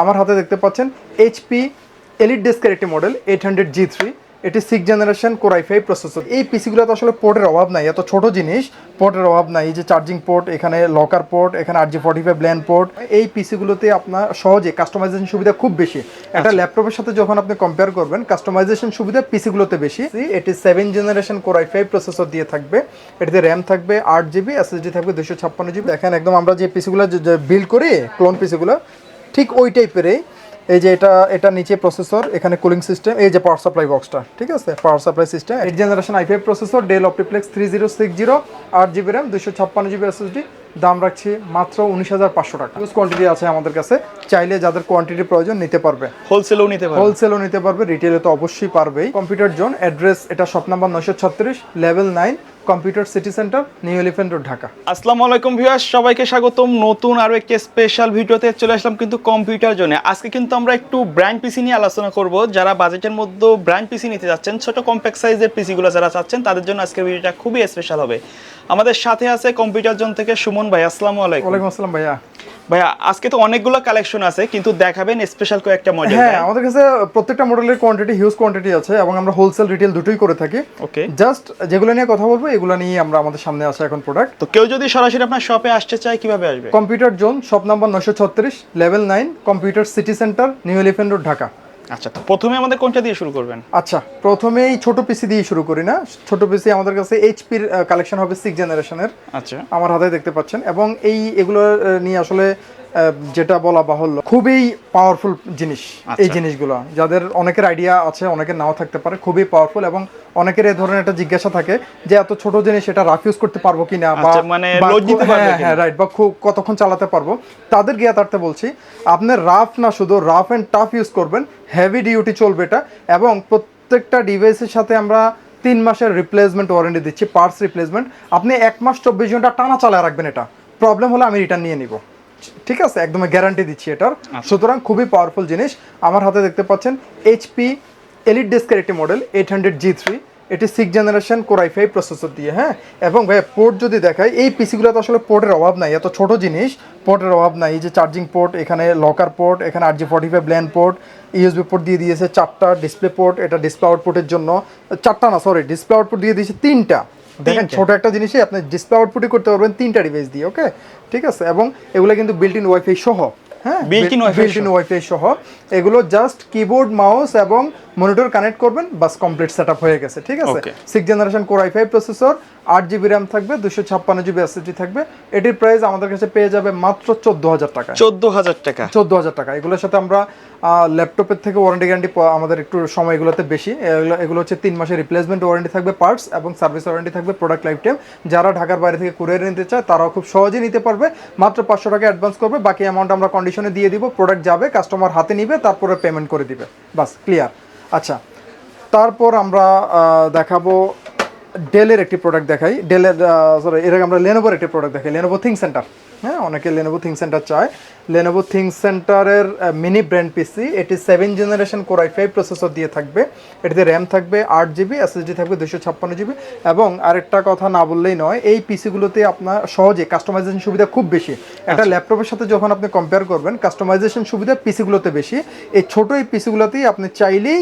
আমার হাতে দেখতে পাচ্ছেন এইচপি এলিট ডেস্কের একটি মডেল 800G3, এটি 6th generation core i5 processor. এই পিসিগুলোতে আসলে পোর্টের অভাব নাই, এত ছোট জিনিস পোর্টের অভাব নাই। এই যে চার্জিং পোর্ট, এখানে লকার পোর্ট, এখানে RJ45 ল্যান পোর্ট। এই পিসিগুলোতে আপনার সহজে কাস্টমাইজেশন সুবিধা খুব বেশি। একটা ল্যাপটপের সাথে যখন আপনি কম্পেয়ার করবেন, কাস্টমাইজেশন সুবিধা পিসিগুলোতে বেশি। এটি 7th generation core i5 processor দিয়ে থাকবে। এটিতে র্যাম থাকবে 8GB, SSD থাকবে 256GB। দেখেন একদম আমরা যে পিসিগুলো বিল্ড করি, ক্লোন পিসিগুলো ঠিক ওই টাইপেরই। এই যে এটা নিচে প্রসেসর, এখানে কুলিং সিস্টেম, এই যে পাওয়ার সাপ্লাই বক্সটা, ঠিক আছে, power supply system. 8th generation i5 processor, del OptiPlex 3060, 8GB RAM, 256GB SSD। দাম রাখছি মাত্র 19,500 টাকা। ইউজ কোয়ান্টিটি আছে আমাদের কাছে, চাইলে যাদের কোয়ান্টিটি প্রয়োজন নিতে পারবে, হোলসেলও নিতে পারবে, রিটেলে তো অবশ্যই পারবেই। কম্পিউটার জোন অ্যাড্রেস, এটা shop number 936, level 9, computer city centre, new elephant road, Dhaka. আসসালামু আলাইকুম ভিউয়ার্স, সবাইকে স্বাগতম নতুন আরো একটি স্পেশাল ভিডিওতে। চলে আসলাম কিন্তু কম্পিউটার জোনে। আজকে কিন্তু আমরা একটু ব্র্যান্ড পিসি নিয়ে আলোচনা করব। যারা বাজেটের মধ্যে ব্র্যান্ড পিসি নিতে যাচ্ছেন, ছোট কম্প্যাক্ট সাইজের পিসিগুলো যারা চাচ্ছেন, তাদের জন্য আজকের ভিডিওটা খুবই স্পেশাল হবে। আমাদের সাথে আছে কম্পিউটার জোন থেকে সুমন ভাই। আসসালামু আলাইকুম। ওয়ালাইকুম আসসালাম ভাইয়া। ভাইয়া আজকে তো অনেকগুলো কালেকশন আছে, কিন্তু দেখাবেন স্পেশাল কয়েকটা মডেল। হ্যাঁ, আমাদের কাছে প্রত্যেকটা মডেলের কোয়ান্টিটি, হিউজ কোয়ান্টিটি আছে, এবং আমরা হোলসেল রিটেল দুটোই করে থাকি। ওকে, জাস্ট যেগুলো নিয়ে কথা বলবো এগুলো নিয়ে আমরা আমাদের সামনে আসে এখন প্রোডাক্ট। তো কেউ যদি সরাসরি আপনার শপে আসতে চায় কিভাবে আসবে? Computer zone, shop number 936, level 9, computer city centre, new elephant road, Dhaka. আচ্ছা, তো প্রথমে আমাদের কোনটা দিয়ে শুরু করবেন? আচ্ছা, প্রথমেই ছোট পিসি দিয়ে শুরু করি না। ছোট পিসি আমাদের কাছে এইচপির কালেকশন হবে 6th জেনারেশনের। আচ্ছা, আমার হাতে দেখতে পাচ্ছেন, এবং এগুলো নিয়ে আসলে যেটা বলা বাহুল্য, খুবই পাওয়ারফুল জিনিস। এই জিনিসগুলো যাদের অনেকের আইডিয়া আছে, অনেকের নাও থাকতে পারে, খুবই পাওয়ারফুল। এবং অনেকের এই ধরনের একটা জিজ্ঞাসা থাকে যে এত ছোট জিনিস এটা রাফ ইউজ করতে পারবো কিনা, বা মানে লোড দিতে পারবে কিনা, হ্যাঁ রাইট, বা খুব কতক্ষণ চালাতে পারবো। তাদের জ্ঞাতার্থে বলছি, আপনি রাফ না, শুধু রাফ এন্ড টাফ ইউজ করবেন, হেভি ডিউটি চলবে এটা। এবং প্রত্যেকটা ডিভাইসের সাথে আমরা 3 মাসের রিপ্লেসমেন্ট ওয়ারেন্টি দিচ্ছি, পার্টস রিপ্লেসমেন্ট। আপনি 1 মাস 24 ঘন্টা টানা চালায় রাখবেন, এটা প্রবলেম হলে আমি রিটার্ন নিয়ে নিব, ঠিক আছে, একদম গ্যারান্টি দিচ্ছি এটার। সুতরাং খুবই পাওয়ারফুল জিনিস। আমার হাতে দেখতে পাচ্ছেন এইচপি এলিট ডেস্কের একটি মডেল 800G3, এটি 6th generation core i5 processor দিয়ে। হ্যাঁ, এবং ভাই পোর্ট যদি দেখায়, এই পিসিগুলোতে আসলে পোর্টের অভাব নাই, এত ছোট জিনিস পোর্টের অভাব নাই। এই যে চার্জিং পোর্ট, এখানে লকার পোর্ট, এখানে RJ45 LAN port, USB port দিয়ে দিয়েছে 4টা, ডিসপ্লে পোর্ট, এটা ডিসপ্লে আউটপুটের জন্য 4টা না, সরি, ডিসপ্লে আউটপুট দিয়ে দিয়েছে 3টা। দেখেন ছোট একটা জিনিসই আপনি ডিসপ্লে আউটপুটই করতে পারবেন 3টা ডিভাইস দিয়ে। ওকে, ঠিক আছে। এবং এগুলো কিন্তু বিল্ট ইন ওয়াইফাই সহ, হ্যাঁ, বিল্ট ইন ওয়াইফাই সহ। এগুলো জাস্ট কিবোর্ড, মাউস এবং মনিটর কানেক্ট করবেন, বাস কমপ্লিট সেটআপ হয়ে গেছে, ঠিক আছে। 6th generation core i5 processor, 8GB RAM থাকবে, 256GB SSD থাকবে। এটির প্রাইস আমাদের কাছে পেয়ে যাবে মাত্র 14,000 টাকা। 14,000 টাকা। এগুলোর সাথে আমরা ল্যাপটপের থেকে ওয়ারেন্টি গ্যারান্টি আমাদের একটু সময়গুলোতে বেশি। এগুলো হচ্ছে 3 মাসের রিপ্লেসমেন্ট ওয়ারেন্টি থাকবে, পার্টস এবং সার্ভিস ওয়ারেন্টি থাকবে, প্রোডাক্ট লাইফ টাইম। যারা ঢাকার বাইরে থেকে কুরিয়ার নিতে চায় তারাও খুব সহজেই নিতে পারবে। মাত্র 500 টাকা অ্যাডভান্স করবে, বাকি অ্যামাউন্ট আমরা কন্ডিশনে দিয়ে দিব। প্রোডাক্ট যাবে, কাস্টমার হাতে নিবে, তারপরে পেমেন্ট করে দিবে, বাস ক্লিয়ার। আচ্ছা, তারপর আমরা দেখাবো ডেলের একটি প্রোডাক্ট দেখাই। ডেলের এর আগে আমরা লেনোভোর একটি প্রোডাক্ট দেখাই, লেনোভো থিঙ্ক সেন্টার। হ্যাঁ, অনেকে লেনোভো থিঙ্ক সেন্টার চায়। লেনোভো থিঙ্ক সেন্টারের মিনি ব্র্যান্ড পিসি, এটি 7th generation core i5 processor দিয়ে থাকবে। এটিতে র্যাম থাকবে 8GB, SSD থাকবে 256GB। এবং আরেকটা কথা না বললেই নয়, এই পিসিগুলোতে আপনার সহজে কাস্টমাইজেশন সুবিধা খুব বেশি। একটা ল্যাপটপের সাথে যখন আপনি কম্পেয়ার করবেন, কাস্টমাইজেশন সুবিধা পিসিগুলোতে বেশি। এই ছোট এই পিসিগুলোতেই আপনি চাইলেই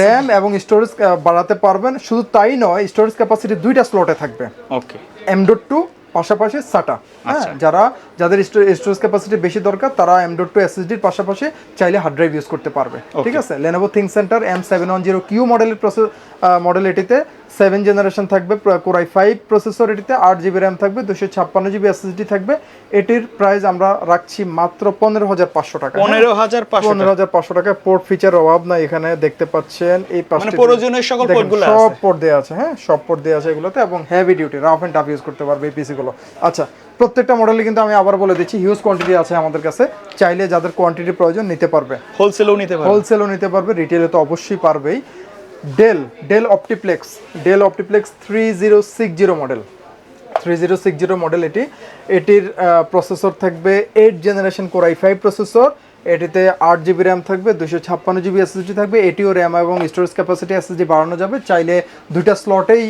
র্যাম এবং স্টোরেজ বাড়াতে পারবেন। শুধু তাই নয়, স্টোরেজ ক্যাপাসিটি 2টা স্লটে থাকবে। ওকে, M.2 পাশাপাশি SATA। হ্যাঁ, যাদের স্টোরেজ ক্যাপাসিটি বেশি দরকার, তারা M.2 SSDর পাশাপাশি চাইলে হার্ড ড্রাইভ ইউজ করতে পারবে, ঠিক আছে। লেনোভো থিঙ্ক সেন্টার M710Q মডেলের মডেল, এটিতে 7th জেনারেশন থাকবে কোর i5 প্রসেসর, এটিতে 8GB র্যাম থাকবে, 256GB SSD থাকবে। এটির প্রাইস আমরা রাখছি মাত্র 15,500 টাকা। 15,500 টাকা। পোর্ট ফিচার অভাব নাই, এখানে দেখতে পাচ্ছেন এই পাশে প্রয়োজনীয় সকল পোর্টগুলো আছে, সব পোর্ট দেওয়া আছে। হ্যাঁ, সব পোর্ট দেওয়া আছে এগুলোতে, এবং heavy duty rough and tough use করতে পারবে এই পিসিগুলো। আচ্ছা, প্রত্যেকটা মডেলে কিন্তু আমি আবার বলে দিচ্ছি, হিউজ কোয়ান্টিটি আছে আমাদের কাছে, চাইলে যাদের কোয়ান্টিটি প্রয়োজন নিতে পারবে, হোলসেলও নিতে পারবে, রিটেলে তো অবশ্যই পারবেই। Dell OptiPlex 3060 model, 3060 model. এটির প্রসেসর থাকবে 8th generation core i5 processor, এটিতে 8 GB র্যাম থাকবে, 256 GB SSD থাকবে। এটিও র্যাম এবং স্টোরেজ ক্যাপাসিটি SSD বাড়ানো যাবে, চাইলে দুইটা স্লটেই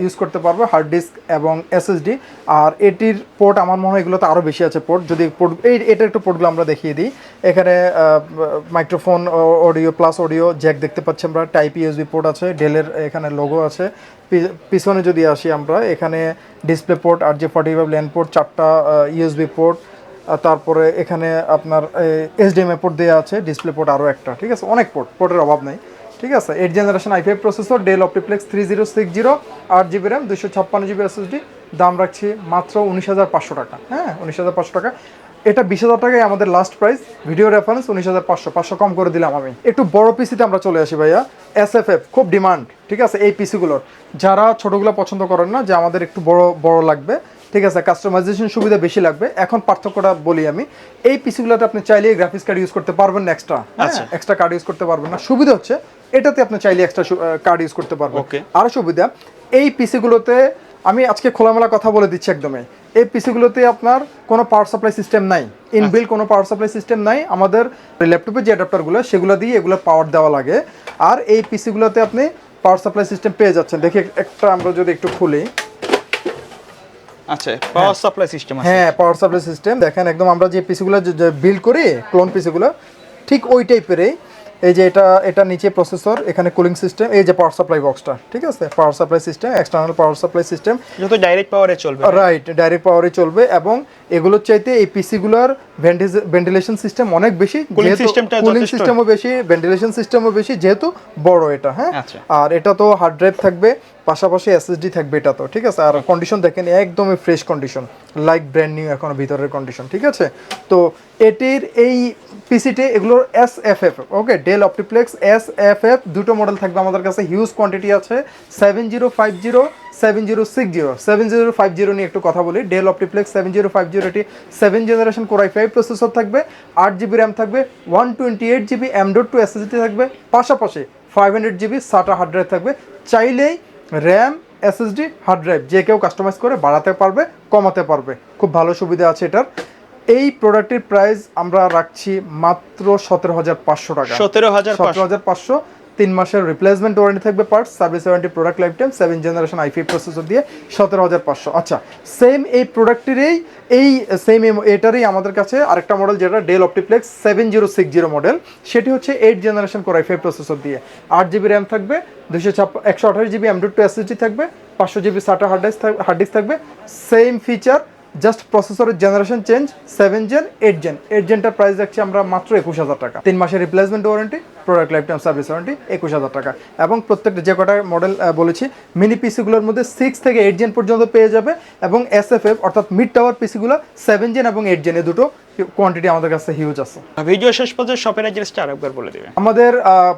ইউজ করতে পারবে, হার্ড ডিস্ক এবং SSD। আর এটির পোর্ট আমার মনে হয় এগুলোতে আরও বেশি আছে পোর্ট, যদি পোর্ট এটা একটু পোর্টগুলো আমরা দেখিয়ে দিই। এখানে microphone, audio plus audio Jack দেখতে পাচ্ছি আমরা, টাইপ ইউএসবি পোর্ট আছে, ডেলের এখানে লোগো আছে। পিছনে যদি আসি আমরা, এখানে display port, RJ45 land port, 4টা ইউএসবি পোর্ট, তারপরে এখানে আপনার HDMI পোর্ট দেওয়া আছে, ডিসপ্লে পোর্ট আরও একটা, ঠিক আছে, অনেক পোর্টের অভাব নেই, ঠিক আছে। 8th generation i5 processor, del OptiPlex 3060, 8 GB RAM, 256 GB SSD। দাম রাখছি মাত্র 19,500 টাকা। হ্যাঁ, 19,500 টাকা। এটা 20,000 টাকায় আমাদের লাস্ট প্রাইস, ভিডিও রেফারেন্স 19,500, 500 কম করে দিলাম আমি। একটু বড় পিসিতে আমরা চলে আসি ভাইয়া। SFF খুব ডিমান্ড, ঠিক আছে, এই পিসিগুলোর। যারা ছোটোগুলো পছন্দ করেন না, যে আমাদের একটু বড় বড় লাগবে, ঠিক আছে, কাস্টমাইজেশন সুবিধা বেশি লাগবে, এখন পার্থক্যটা বলি আমি। এই পিসিগুলোতে আপনি চাইলে গ্রাফিক্স কার্ড ইউজ করতে পারবেন না, এক্সট্রা কার্ড ইউজ করতে পারবেন না। সুবিধা হচ্ছে এটাতে আপনি চাইলে এক্সট্রা কার্ড ইউজ করতে পারবেন। আরও সুবিধা, এই পিসিগুলোতে আমি আজকে খোলামেলা কথা বলে দিচ্ছি একদমই, এই পিসিগুলোতে আপনার কোনো পাওয়ার সাপ্লাই সিস্টেম নাই, ইনবিল্ট কোনো পাওয়ার সাপ্লাই সিস্টেম নাই। আমাদের ল্যাপটপের যে অ্যাডাপ্টারগুলো, সেগুলো দিয়ে এগুলো পাওয়ার দেওয়া লাগে। আর এই পিসিগুলোতে আপনি পাওয়ার সাপ্লাই সিস্টেম পেয়ে যাচ্ছেন। দেখি একটা আমরা যদি একটু খুলি, আচ্ছা, পাওয়ার সাপ্লাই সিস্টেম আছে। হ্যাঁ, পাওয়ার সাপ্লাই সিস্টেম দেখেন, একদম আমরা যে পিসিগুলো বিল্ড করি, ক্লোন পিসিগুলো ঠিক ওই টাইপেরই। এই যে এটা নিচে প্রসেসর, এখানে কুলিং সিস্টেম, এই যে পাওয়ার সাপ্লাই বক্সটা, ঠিক আছে, power supply system, external power supply system, যত ডাইরেক্ট পাওয়ারে চলবে। রাইট, ডাইরেক্ট পাওয়ারে চলবে। এবং এগুলোর চাইতে এই পিসিগুলোর ভেন্টিলেশন সিস্টেম অনেক বেশি, কুলিং সিস্টেমও বেশি, ভেন্টিলেশন সিস্টেমও বেশি, যেহেতু বড় এটা। হ্যাঁ, আর এটা তো হার্ড ড্রাইভ থাকবে, পাশাপাশি SSD থাকবে এটা তো, ঠিক আছে। আর কন্ডিশন দেখেন একদমই fresh condition, like brand new এখনো ভিতরের কন্ডিশন, ঠিক আছে। তো এটির এই পিসিতে এগুলোর SFF, ওকে, ডেল অপটিপ্লেক্স SFF দুটো মডেল থাকবে আমাদের কাছে, হিউজ কোয়ান্টিটি আছে। 7050, 7060, 7050 নিয়ে একটু কথা বলি। ডেল অপটিপ্লেক্স 7050, এটি 7th generation core i5 processor থাকবে, 8 GB র্যাম থাকবে, 128 GB M.2 SSD থাকবে, পাশাপাশি 500 GB SATA হার্ড ড্রাইভ থাকবে। চাইলেই র্যাম, SSD, হার্ড ড্রাইভ যে কেউ কাস্টমাইজ করে বাড়াতে পারবে, কমাতে পারবে, খুব ভালো সুবিধা আছে এটার। এই প্রোডাক্টের প্রাইস আমরা রাখছি মাত্র 17,500 টাকা। 17,500, 3 মাসের রিপ্লেসমেন্ট ওয়ারেন্টি থাকবে, parts service warranty, product life time, 7th generation i5 processor দিয়ে 17,500। আচ্ছা, সেম এই প্রোডাক্টেরই এটারই আমাদের কাছে আরেকটা মডেল, যেটা ডেল অপটিপ্লেক্স 7060 মডেল, সেটি হচ্ছে 8th generation core i5 processor দিয়ে, 8 GB র্যাম থাকবে, 128 GB M.2 SSD থাকবে, 500 GB SATA হার্ড ডিস্ক থাকবে, সেম ফিচার, জাস্ট প্রসেসরের generation change, 7th gen, 8th gen. 8th জেনটার প্রাইস রাখছি আমরা মাত্র 21,000 টাকা, 3 মাসের replacement warranty, product lifetime service warranty, 21,000 টাকা। এবং প্রত্যেকটা যে কটা মডেল বলেছি, মিনি পিসিগুলোর মধ্যে 6 থেকে 8 জেন পর্যন্ত পেয়ে যাবে। এবং SFF অর্থাৎ মিড টাওয়ার পিসিগুলো 7 জেন এবং 8 জেন, এই দুটো কোয়ান্টিটি আমাদের কাছে হিউজ আছে। ভিডিও শেষ পর্যন্ত শপের অ্যাড্রেসটা আরেকবার বলে দিবেন। আমাদের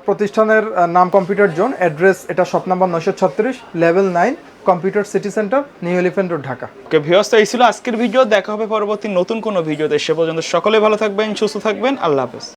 প্রতিষ্ঠানের নাম কম্পিউটার জোন, অ্যাড্রেস এটা shop number 936, level 9, computer city centre, new elephant road, Dhaka. Okay viewers, এই ছিল আজকের ভিডিও। দেখা হবে পরবর্তী নতুন কোনো ভিডিওতে। সে পর্যন্ত সকলে ভালো থাকবেন, সুস্থ থাকবেন, আল্লাহ হাফেজ।